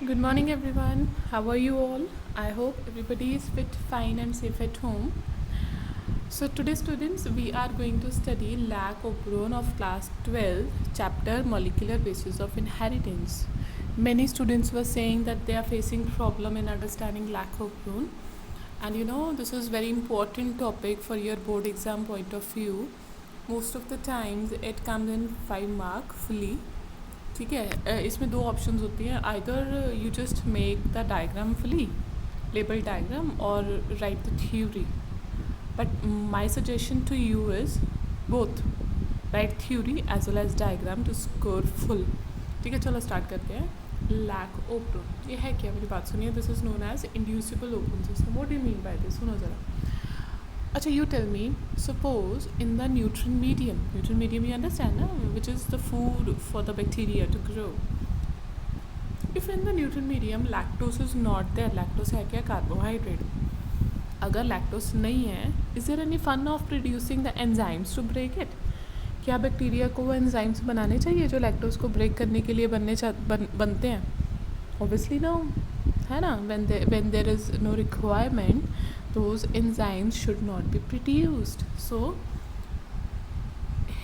Good morning, everyone. How are you all? I hope everybody is fit, fine, and safe at home. So, today, students, we are going to study Lac-Operon of class 12, chapter Molecular Basis of Inheritance. Many students were saying that they are facing problem in understanding Lac-Operon, and this is very important topic for your board exam point of view. Most of the times, it comes in 5 mark fully. ठीक है, इसमें दो options होती हैं, either you just make the diagram fully label diagram और write the theory, but my suggestion to you is both write theory as well as diagram to score full. ठीक है, चलो स्टार्ट करते हैं. Lac-Operon, ये है क्या? मेरी बात सुनिए. This is known as inducible open system. What do you mean by this? सुनो ज़रा. अच्छा, you tell me, suppose in the neutron medium you understand, which is the food for the bacteria to grow. If in the neutron medium lactose is not there, lactose है क्या? Carbohydrate. अगर lactose नहीं है, is there any fun of producing the enzymes to break it? क्या bacteria को वो enzymes बनाने चाहिए जो लैक्टोज को ब्रेक करने के लिए बनते हैं? Obviously no, है ना. When there is no requirement, those enzymes should not be produced. So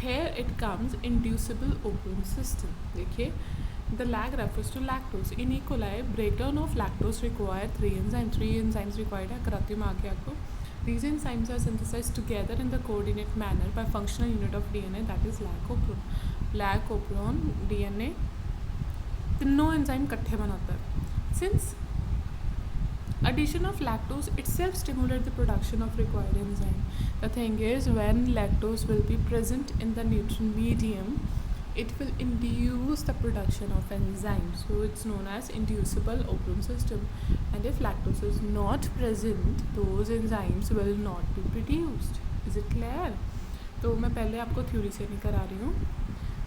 here it comes inducible open system. देखिए, the lag refers to lactose. In E. coli, breakdown of lactose require three enzymes required है. कराती हूँ आगे आपको. These enzymes are synthesized together in the coordinate manner by functional unit of DNA, that is Lac-Operon. Lac-Operon DNA तीनों enzyme इकट्ठे बनाता है. Since addition of lactose itself stimulates the production of required enzyme. The thing is, when lactose will be present in the neutron medium, it will induce the production of enzymes. So it's known as inducible open system. And if lactose is not present, those enzymes will not be produced. Is it clear? तो मैं पहले आपको theory से नहीं करा रही हूँ,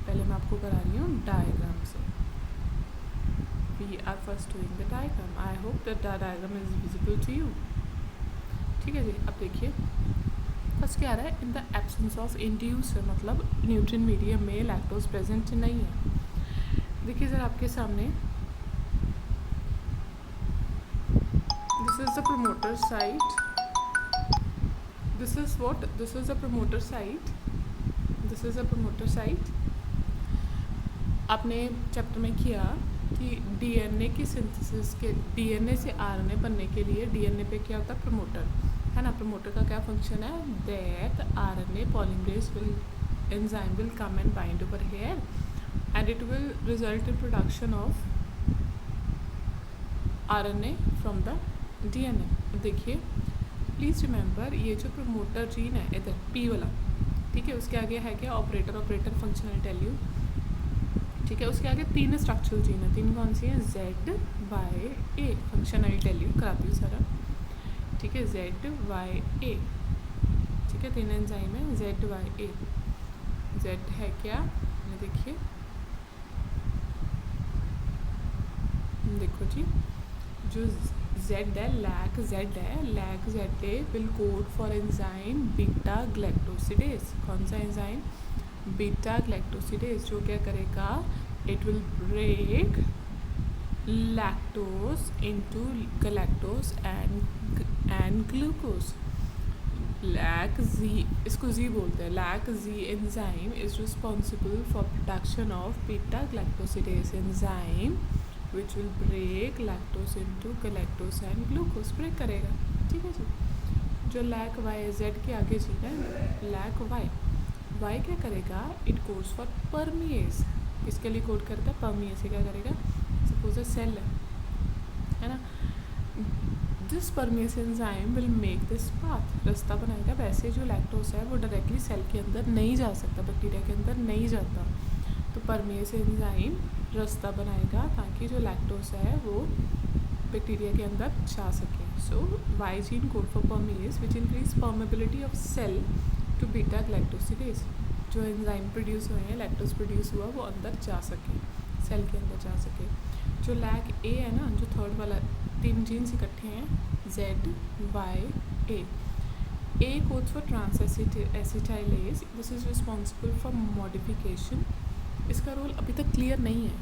पहले मैं आपको करा रही हूँ डायग्राम से. We are first doing the diagram. I hope that the diagram is visible to you. ठीक है जी. अब देखिए, फर्स्ट क्या आ रहा है? In the absence of inducer, मतलब न्यूट्रिएंट मीडियम में लैक्टोज प्रेजेंट नहीं है. देखिए सर आपके सामने, this is the promoter site. This is what? This is the promoter site. This is the promoter site. आपने चैप्टर में किया कि डीएनए की सिंथेसिस के, डीएनए से आरएनए बनने के लिए डीएनए पे क्या होता है? प्रमोटर, है ना. प्रमोटर का क्या फंक्शन है? That RNA polymerase will enzyme will come and bind over here and it will result in production of RNA from the DNA. देखिए प्लीज़ रिमेंबर, ये जो प्रमोटर जीन है इधर पी वाला, ठीक है, उसके आगे है क्या? Operator function I tell you. ठीक है, उसके आगे तीन स्ट्रक्चरल जीन है. तीन कौन सी हैं? Z, Y, A. Function I tell you, कराती हूँ सारा. ठीक है, Z, Y, A. ठीक है, तीन एंजाइम है Z, Y, A. Z है क्या? देखिए, देखो जी, जो Z है, लैक Z है, lac ZA will code for enzyme beta galactosidase. कौन सा एंजाइम? Beta galactosidase. जो क्या करेगा? It will break lactose into galactose and glucose. Lac Z, इसको जी बोलते हैं. Lac Z enzyme is responsible for production of beta galactosidase enzyme which will break lactose into galactose and glucose. Break करेगा. ठीक है जी. जो lac Y Z के आगे जी है, लैक वाई. वाई क्या करेगा? It codes for परमिएज. किसके लिए कोड करता है? परमिएज से क्या करेगा? सपोज अ सेल है ना. This परमिएज enzyme will make this path, रास्ता बनाएगा. वैसे जो लैक्टोज है वो डायरेक्टली सेल के अंदर नहीं जा सकता, बैक्टीरिया के अंदर नहीं जाता, तो परमिएज एंजाइम रास्ता बनाएगा ताकि जो लैक्टोज है वो बैक्टीरिया के अंदर जा सके. So Y gene code for permease which increase permeability of cell to beta galactosidase. जो एंजाइम प्रोड्यूस हुए हैं, लैक्टोज प्रोड्यूस हुआ, वो अंदर जा सके, सेल के अंदर जा सके. जो लैक ए है ना, जो थर्ड वाला, तीन जीन्स इकट्ठे हैं, Z, Y, A. A codes for trans-acetylase. This is responsible for modification. इसका रोल अभी तक क्लियर नहीं है.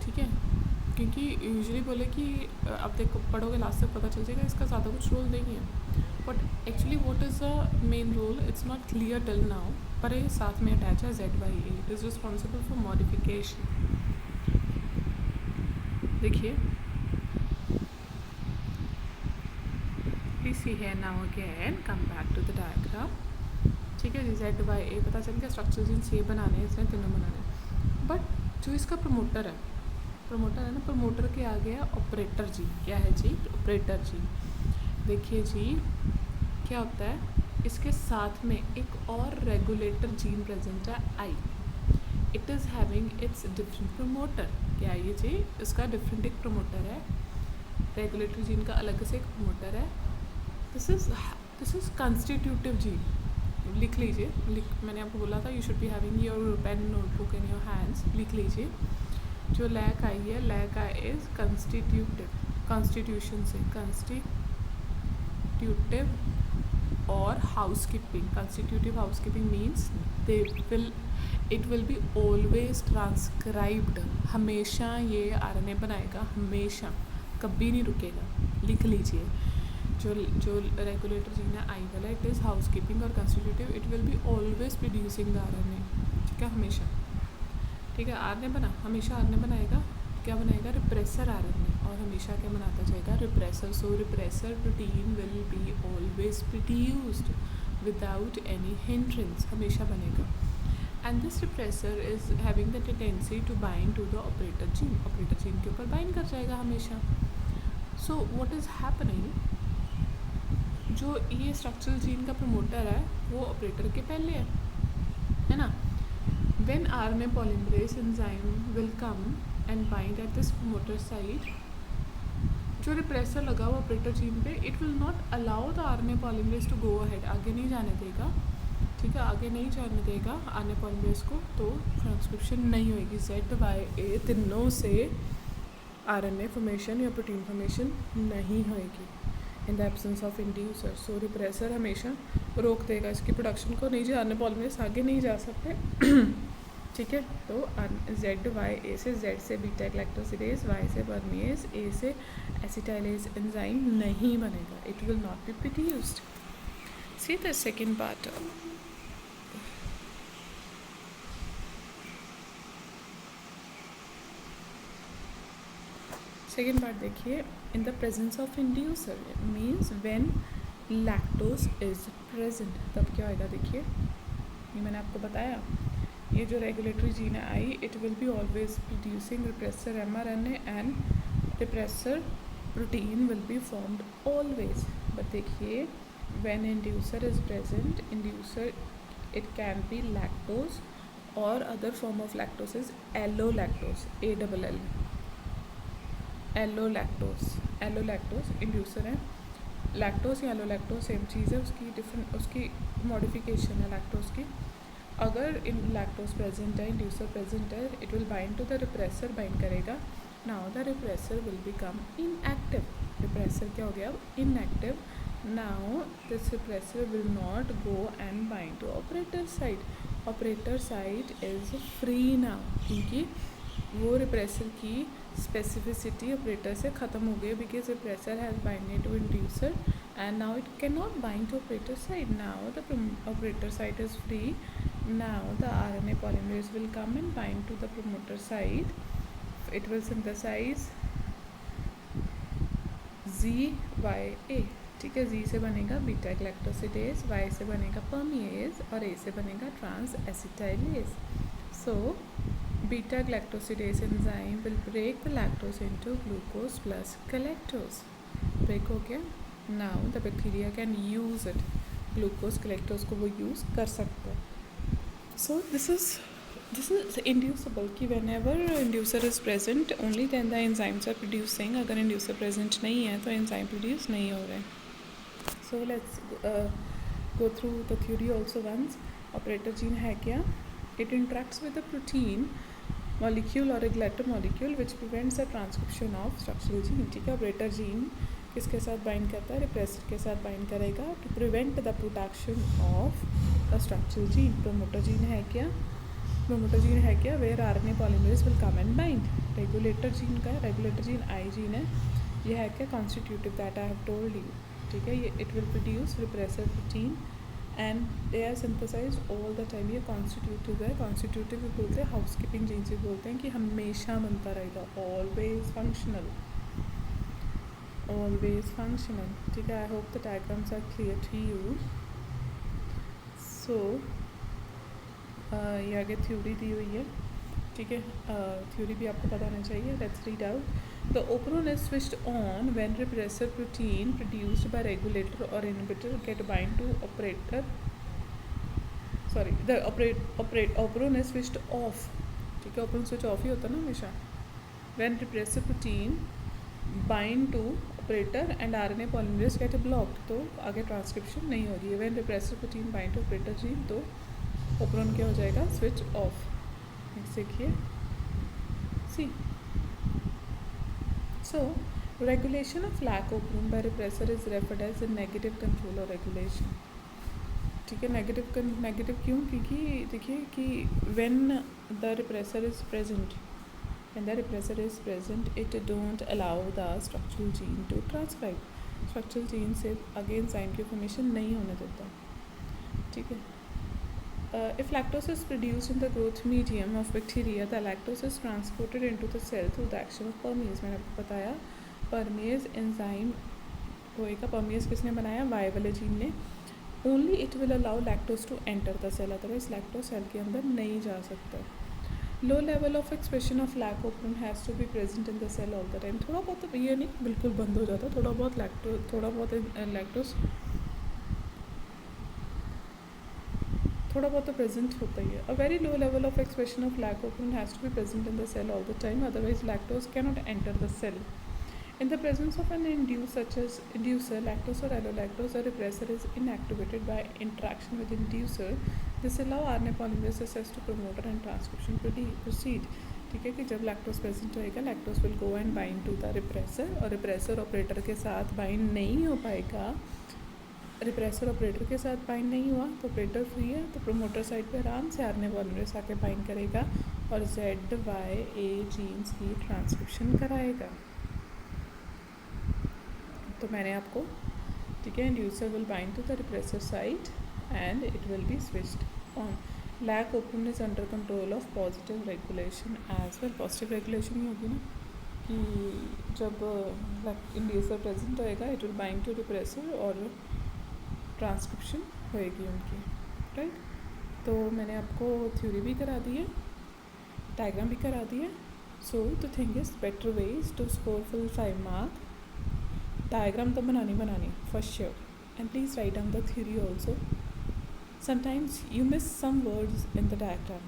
ठीक है, क्योंकि यूजुअली बोले कि अब देखो पढ़ोगे लास्ट तक पता चल जाएगा इसका ज़्यादा कुछ रोल नहीं है, but actually what is the main role it's not clear till now, पर ये साथ में अटैच है ZYA is responsible for modification. देखिए सी है now again come back to the diagram. ठीक है जी, ZYA पता चल गया, स्ट्रक्चर जीन्स ये बनाने हैं, इसने तीनों बनाने। बट जो इसका प्रमोटर है ना, प्रमोटर के आगे है ऑपरेटर जी। क्या है जी? ऑपरेटर जी। देखिए जी क्या होता है, इसके साथ में एक और रेगुलेटर जीन प्रेजेंट है I. It is having its different promoter. क्या है ये जी? इसका डिफरेंट एक प्रमोटर है, रेगुलेटर जीन का अलग से एक प्रमोटर है। This is constitutive gene. लिख लीजिए, मैंने आपको बोला था you should be having your pen notebook in your hands. लिख लीजिए जो लैक आई है, lac I is constitutive, constitution से कंस्टिट्यूटिव और housekeeping. Constitutive housekeeping means it will be always transcribed. हमेशा ये आरएनए बनाएगा, हमेशा, कभी नहीं रुकेगा। लिख लीजिए जो रेगुलेटर जीन है आई वाला, इट इज़ हाउसकीपिंग और constitutive, it will be always producing the RNA. ठीक है, हमेशा। ठीक है, आरएनए बना, हमेशा आरएनए बनाएगा। क्या बनाएगा? रिप्रेसर आरएनए, और हमेशा क्या बनाता जाएगा? Repressor. So repressor protein will be always produced without any hindrance, हमेशा बनेगा। And this repressor is having the tendency to bind to the operator gene. Operator gene के ऊपर बाइंड कर जाएगा हमेशा। सो व्हाट इज़ हैपनिंग, जो ये structural gene का प्रमोटर है वो ऑपरेटर के पहले है ना। When RNA polymerase enzyme will come and bind at this promoter site, जो रिप्रेसर लगा हुआ ऑपरेटर जीन पे, it will not allow the RNA polymerase to go ahead, आगे नहीं जाने देगा। ठीक है, आगे नहीं जाने देगा RNA polymerase को, तो ट्रांसक्रिप्शन नहीं होएगी। ZYA तीनों से RNA फॉर्मेशन या प्रोटीन फॉर्मेशन नहीं होएगी in the absence of inducer. So repressor हमेशा रोक देगा इसकी प्रोडक्शन को, नहीं जी RNA polymerase आगे नहीं जा सकते। ठीक है, तो ZYA से, Z से बीटा ग्लैक्टोसिडेज, Y से परमिएज, A से एसिटाइलेज एंजाइम नहीं बनेगा, it will not be produced. See the second part. Second part देखिए, in the presence of inducer means when lactose is present, तब क्या होएगा? देखिए ये मैंने आपको बताया, ये जो रेगुलेटरी जीन है I, it will be always producing repressor mRNA and repressor protein will be formed always. But देखिए when inducer is present, inducer it can be lactose और other form of lactose is allolactose, ALL, allolactose inducer है। Lactose या allolactose same चीज़ है, उसकी different, उसकी modification है lactose की। अगर इन लैक्टोज प्रेजेंट है, इंड्यूसर प्रेजेंट है, it will bind to the repressor, bind करेगा। Now the repressor will become inactive. Repressor क्या हो गया? Inactive. Now this repressor will not go and bind to operator site. Operator site is free now, क्योंकि वो repressor की specificity operator से ख़त्म हो गई, because repressor has binded to inducer and now it cannot bind to operator site. Now the operator site is free. Now the RNA polymerase will come and bind to the promoter site. It will synthesize ZYA. ठीक है, Z से बनेगा beta galactosidase, Y से बनेगा परमिएज और A से बनेगा transacetylase. So beta galactosidase enzyme will break the lactose into glucose plus galactose. break हो गया। Now the bacteria can use it, glucose galactose को वो use कर सकते हैं। So this is inducible कि whenever inducer is present only then the enzymes are producing। अगर inducer present नहीं है तो enzyme produce नहीं हो रहे। So let's go through the theory also once। operator gene है क्या? It interacts with the protein molecule or regulator molecule which prevents the transcription of structural gene। ठीक है, operator gene किसके साथ बाइंड करता है? रिप्रेसर के साथ बाइंड करेगा to prevent the production of a structural gene। promoter gene है क्या? प्रोमोटर जीन है क्या, where RNA polymerase will come and bind. Regulator gene का है, रेगुलेटर जीन आई जीन है, ये है क्या, constitutive, that I have told you, ठीक है। ये it will produce repressor protein and they are synthesize all the time. ये कॉन्स्टिट्यूटिव है, कॉन्स्टिट्यूटिव भी बोलते हैं, हाउस कीपिंग जीन्स भी बोलते हैं कि हमेशा बनता रहेगा, ऑलवेज फंक्शनल, ऑलवेज फंक्शनल, ठीक है। I hope the diagrams are clear to you. So ये आगे थ्योरी दी हुई है, ठीक है, थ्योरी भी आपको पता होना चाहिए। Let's read out. The operon is switched on when repressor protein produced by regulator और inhibitor get bind to operator, sorry the operon is switched off, ठीक है, ओपरोन स्विच ऑफ ही होता है ना हमेशा। When repressor protein bind to operator and RNA polymerase get blocked, तो आगे transcription नहीं होगी। When repressor protein bind to operator gene, तो ओपरोन क्या हो जाएगा, स्विच ऑफ। देखिए see, so regulation of lac operon by repressor is referred as a negative control और रेगुलेशन, ठीक है। नेगेटिव क्यों, क्योंकि देखिए कि when the repressor is present, when the repressor is present, it don't allow the structural gene to transcribe, structural gene से again sign की formation नहीं होने देता, ठीक है। If lactose is produced in the growth medium of bacteria, the lactose is transported into the cell through the action of permease। मैंने आपको बताया permease enzyme होएगा, permease किसने बनाया, Y वाले जीन ने। Only it will allow lactose to enter the cell, otherwise lactose cell के अंदर नहीं जा सकता। Low level of expression of lac operon has to be present in the cell all the time. थोड़ा बहुत, ये नहीं बिल्कुल बंद हो जाता, थोड़ा बहुत लैक्टोस थोड़ा बहुत तो प्रेजेंट होता ही है। A very low level of expression of lac operon has to be present in the cell all the time, otherwise lactose cannot enter the cell. In the presence of an inducer, lactose or allolactose, a repressor is inactivated by interaction with inducer. This allow RNA polymerase access to promoter and transcription proceed, ठीक है। कि जब lactose present होएगा, lactose will go and bind to the repressor, और repressor operator के साथ bind नहीं हो पाएगा। रिप्रेसर ऑपरेटर के साथ बाइंड नहीं हुआ तो ऑपरेटर फ्री है, तो प्रोमोटर साइड पे आराम से आरएनए पॉलीमरेज आके बाइंड करेगा और ZYA जीन्स की ट्रांसक्रिप्शन कराएगा। तो मैंने आपको, ठीक है, inducer will bind to the repressor site and it will be switched on. Lac operon is under control of positive regulation as well. Positive regulation ही होगी ना, कि जब इंड्यूसर प्रेजेंट होएगा, it will bind to repressor और transcription होएगी उनकी, right. तो मैंने आपको थ्योरी भी करा दी है, डायग्राम भी करा दी है। So the thing is better ways to score full 5 mark. Diagram तो बनानी for sure, and please write down the theory also. Sometimes you miss some words in the diagram.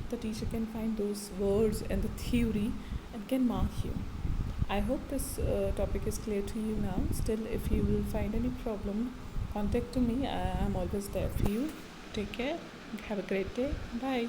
The teacher can find those words in the theory and can mark you. I hope this topic is clear to you now. Still, if you will find any problem, contact to me. I'm always there for you. Take care. Have a great day. Bye.